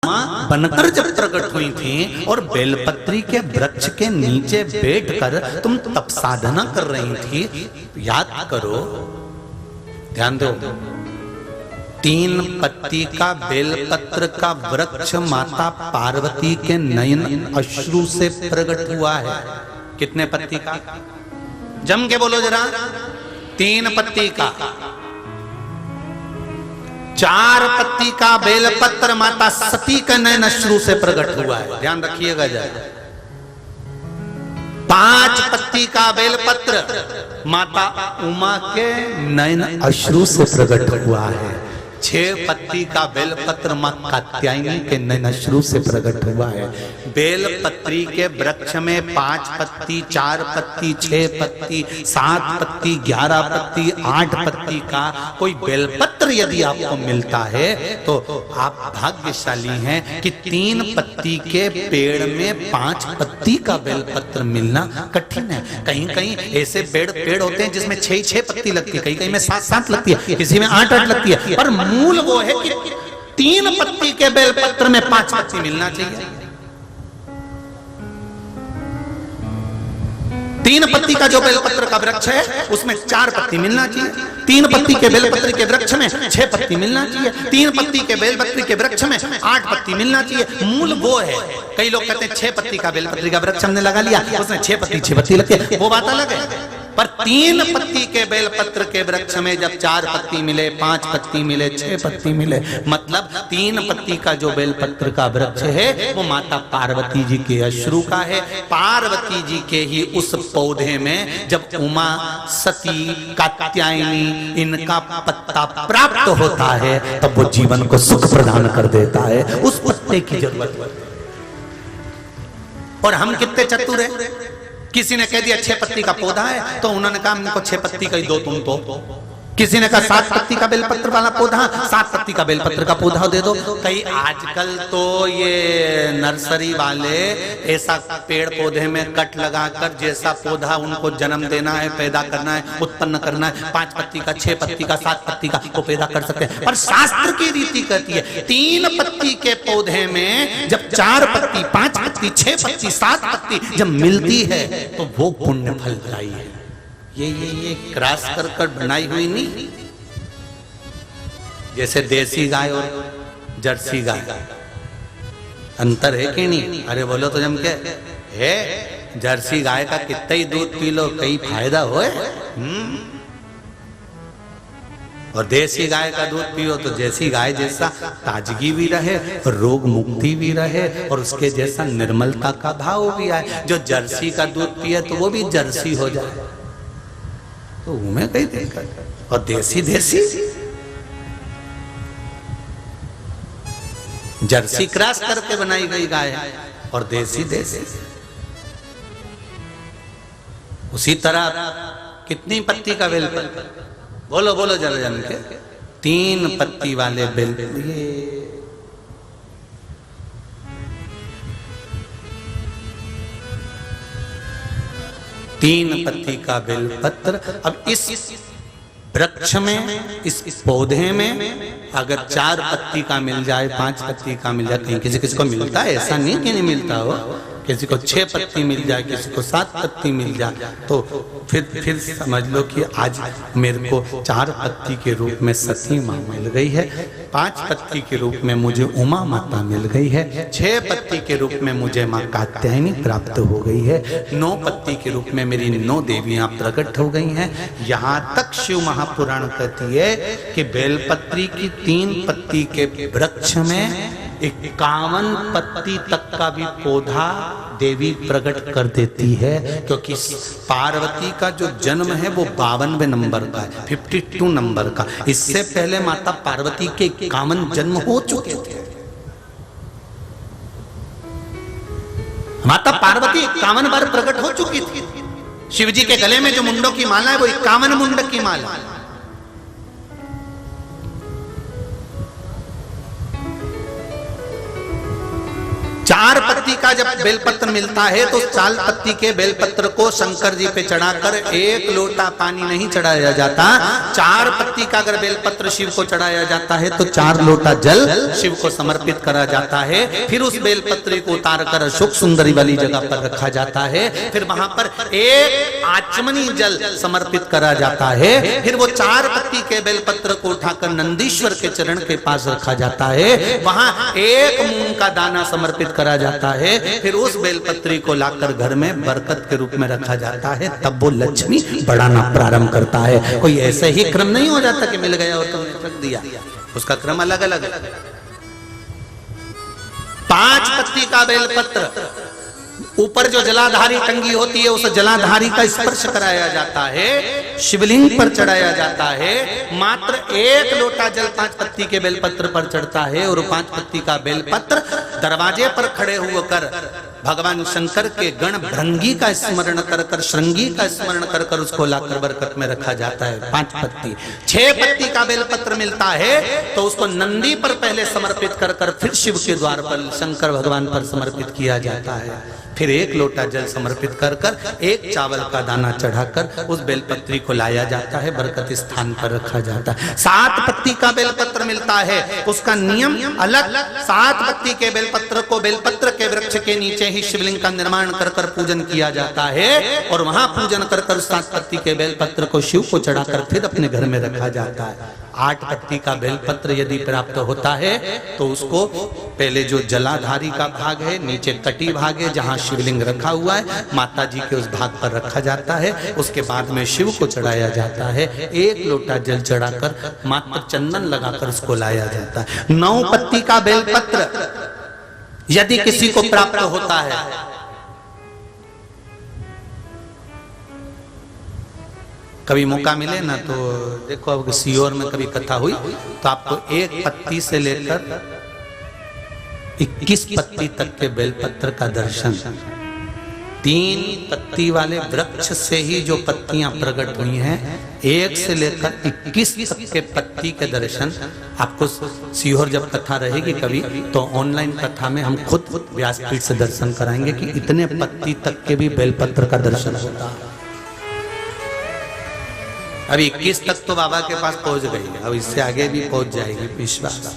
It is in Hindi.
बनकर जब प्रकट हुई थी और बेलपत्री के वृक्ष के नीचे बैठकर तुम तप साधना कर रही थी, याद करो, ध्यान दो, 3 पत्ती का बेलपत्र का वृक्ष माता पार्वती के नयन अश्रु से प्रकट हुआ है। कितने पत्ती का? जम के बोलो जरा। 3 पत्ती का। 4 पत्ती का बेलपत्र माता सती के नयन अश्रु से प्रकट हुआ है, ध्यान रखिएगा जरा। 5 पत्ती का बेलपत्र माता उमा के नयन अश्रु से प्रकट हुआ है। 6 पत्ती का बेलपत्र मां कात्यायनी के नयन अश्रु से प्रकट हुआ है। बेलपत्री के वृक्ष में 5 पत्ती, 4 पत्ती, 6 पत्ती, 7 पत्ती, 11 पत्ती, 8 पत्ती का कोई बेलपत्र यदि आपको मिलता है तो आप भाग्यशाली हैं कि 3 पत्ती के पेड़ में 5 पत्ती का बेलपत्र मिलना कठिन है। कहीं कहीं ऐसे पेड़ होते हैं जिसमें 6 पत्ती लगती है, कहीं कहीं में 7 लगती है, किसी में 8 लगती है, पर मूल वो है कि 3 पत्ती के बेलपत्र में 5 पत्ती मिलना चाहिए। 3 पत्ती का जो बेलपत्र का वृक्ष है उसमें 4 पत्ती मिलना चाहिए। 3 पत्ती के बेलपत्र के वृक्ष में 6 पत्ती मिलना चाहिए। 3 पत्ती के बेलपत्र के वृक्ष में 8 पत्ती मिलना चाहिए। मूल वो है। कई लोग कहते हैं 6 पत्ती का बेलपत्र का वृक्ष हमने लगा लिया, उसमें 6 पत्ती लगती है, वो बात अलग है। पर 3 पत्ती के बेलपत्र के वृक्ष में जब 4 पत्ती मिले, 5 पत्ती मिले, 6 पत्ती मिले, मतलब 3 पत्ती का जो बेलपत्र का वृक्ष है वो माता पार्वती जी के अश्रु का है। पार्वती जी के ही उस पौधे में जब उमा, सती, कात्यायनी इनका पत्ता प्राप्त होता है तब वो जीवन को सुख प्रदान कर देता है। उस पत्ते की जरूरत है। और हम कितने चतुर हैं। किसी ने कह दिया 6 पत्ती का पौधा है तो उन्होंने कहा हमको 6 पत्ती का ही दो तुम तो। किसी ने कहा 7 पत्ती का बेलपत्र वाला पौधा, 7 पत्ती का बेलपत्र का पौधा दे दो। कई आजकल तो ये नर्सरी वाले ऐसा पेड़ पौधे में कट लगाकर जैसा पौधा उनको जन्म देना है, पैदा करना है, उत्पन्न करना है, 5 पत्ती का, 6 पत्ती का, 7 पत्ती का वो पैदा कर सकते हैं। पर शास्त्र की रीति कहती है 3 पत्ती के पौधे में जब 4 पत्ती, 5 पत्ती, 6 पत्ती, 7 पत्ती जब मिलती है तो वो पुण्य फलदायी है। ये क्रॉस कर बनाई हुई नहीं। जैसे देसी गाय और जर्सी गाय, अंतर है कि नहीं? अरे बोलो तो जम के है। जर्सी गाय का कितना ही दूध पी लो कई फायदा होए, और देसी गाय का दूध पियो तो जैसी गाय जैसा ताजगी भी रहे, रोग मुक्ति भी रहे और उसके जैसा निर्मलता का भाव भी आए। जो जर्सी का दूध पिए तो वो भी जर्सी हो जाए, तो उन्हें कहीं दिक्कत। और देसी जर्सी क्रॉस करके बनाई गई गाय और देसी उसी तरह कितनी पत्ती का बेलपत्र? बोलो जरा जन के। 3 पत्ती वाले बेलपत्र, 3 पत्ती का बेलपत्र। अब इस वृक्ष में, इस पौधे में अगर 4 पत्ती का मिल जाए, 5 पत्ती का मिल जाए, कहीं किसी को मिलता है, ऐसा नहीं कि नहीं मिलता हो, किसी को 6 पत्ती मिल जाए, किसी को 7 पत्ती मिल जाए, तो फिर समझ लो कि आज मेरे को 4 पत्ती के रूप में सती माँ मिल गई है, 5 पत्ती के रूप में मुझे उमा माता मिल गई है, 6 पत्ती के रूप में मुझे माँ कात्यायनी प्राप्त हो गई है, 9 पत्ती के रूप में मेरी 9 देवियां प्रकट हो गई हैं। यहाँ तक शिव महापुराण कहती है कि बेलपत्री की 3 पत्ती के वृक्ष में 51 पत्ती तक का भी पौधा देवी प्रकट कर देती है, क्योंकि पार्वती का जो जन्म है वो 52वें नंबर का है, 52 नंबर का। इससे पहले माता पार्वती के 51 जन्म हो चुके थे। माता पार्वती 51 बार प्रकट हो चुकी थी। शिव जी के गले में जो मुंडों की माला है वो 51 मुंड की माला है। 4 पत्ती का जब बेलपत्र मिलता है तो 4 पत्ती के बेलपत्र को शंकर जी पे चढ़ाकर 1 लोटा पानी नहीं चढ़ाया जाता। 4 पत्ती का अगर बेलपत्र शिव को चढ़ाया जाता है तो 4 लोटा जल शिव को समर्पित करा जाता है। फिर उस बेलपत्र को उतार कर अशोक सुंदरी वाली जगह पर रखा जाता है। फिर वहां पर 1 आचमनी जल समर्पित करा जाता है। फिर वो 4 पत्ती के बेलपत्र को उठाकर नंदीश्वर के चरण के पास रखा जाता है। वहां 1 मूंग का दाना समर्पित करा जाता है। फिर उस बेलपत्री को लाकर घर में बरकत के रूप में रखा जाता है। तब वो लक्ष्मी बढ़ाना प्रारंभ करता है। कोई ऐसे ही क्रम नहीं हो जाता कि मिल गया और तुमने रख दिया, उसका क्रम अलग अलग है। 5 पत्ती का बेलपत्र, ऊपर जो जलाधारी टंगी होती है उस जलाधारी का स्पर्श कराया जाता है, शिवलिंग पर चढ़ाया जाता है। मात्र 1 लोटा जल 5 पत्ती के बेलपत्र पर चढ़ता है और 5 पत्ती का बेलपत्र दरवाजे पर खड़े होकर भगवान शंकर के गण भृंगी का स्मरण कर कर, श्रृंगी का स्मरण कर कर उसको लाकर बरकत में रखा जाता है। 5 पत्ती। 6 पत्ती का बेलपत्र मिलता है तो उसको नंदी पर पहले समर्पित कर कर फिर शिव के द्वार पर शंकर भगवान पर समर्पित किया जाता है। फिर 1 लोटा जल समर्पित कर कर 1 चावल का दाना चढ़ाकर उस बेलपत्री को लाया जाता है, बरकत स्थान पर रखा जाता है। 7 पत्ती का बेलपत्र मिलता है, उसका नियम अलग। 7 पत्ती के बेलपत्र को बेलपत्र के वृक्ष के नीचे ही शिवलिंग का निर्माण कर कर पूजन किया जाता है और वहां पूजन कर कर 7 पत्ती के बेलपत्र को शिव को चढ़ाकर फिर अपने घर में रखा जाता है। 8 पत्ती का बेलपत्र यदि प्राप्त होता है तो उसको पहले जो जलाधारी का भाग है, नीचे कटी भाग है जहां शिवलिंग रखा हुआ है, माता जी के उस भाग पर रखा जाता है। उसके बाद में शिव को चढ़ाया जाता है। 1 लोटा जल चढ़ाकर मात्र चंदन लगाकर उसको लाया जाता है। 9 पत्ती का बेलपत्र यदि किसी को प्राप्त होता है, कभी मौका मिले ना तो देखो, अब सीहोर में कभी कथा हुई तो आपको 1 पत्ती से लेकर 21 पत्ती तक के बेलपत्र का दर्शन, 3 पत्ती वाले वृक्ष से ही जो पत्तियां प्रकट हुई हैं, 1 से लेकर 21 तक के पत्ती के दर्शन आपको सीहोर जब कथा रहेगी कभी तो ऑनलाइन कथा में हम खुद व्यासपीठ से दर्शन कराएंगे कि इतने पत्ती तक के भी बेलपत्र का दर्शन होता है। अभी 21 तक तो बाबा के पास पहुंच गई, अब इससे आगे भी पहुंच जाएगी विश्वास।